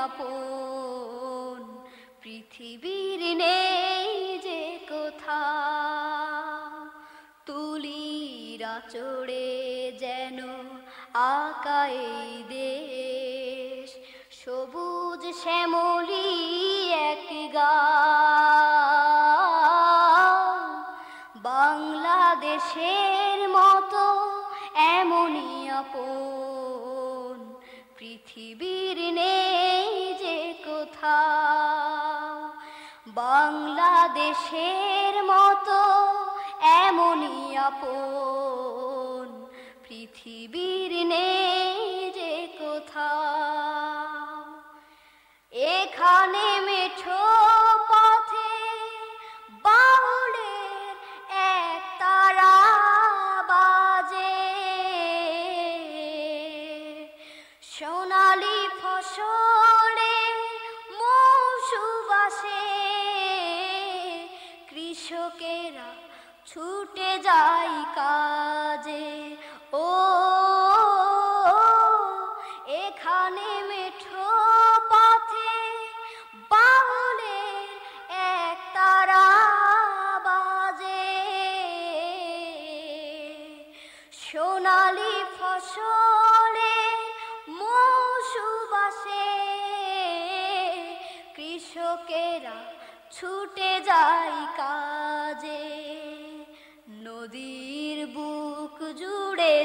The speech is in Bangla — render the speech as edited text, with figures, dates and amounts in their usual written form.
আপন, পৃথিবীর নেই যে কোথাও। তুলির আঁচড়ে যেন আঁকা এই দেশ, সবুজ শ্যামলী এক গাঁও। বাংলাদেশের মতো এমনই আপন, পৃথিবীর নেই যে কোথাও। বাংলাদেশের মতো এমনই আপন, পৃথিবীর নেই যে কোথাও। এখানে মেঠো পথে বাউলের এক তারা বাজে, সোনালি ফসলে মৌসুম আসে, কৃষকেরা ছুটে যায় কাজে। ও এখানে মেঠো পথে বাউলের এক তারা বাজে, সোনালি ফসলে মৌসুম আসে, কৃষকেরা ছুটে যায় কাজে। নদীর বুক জুড়ে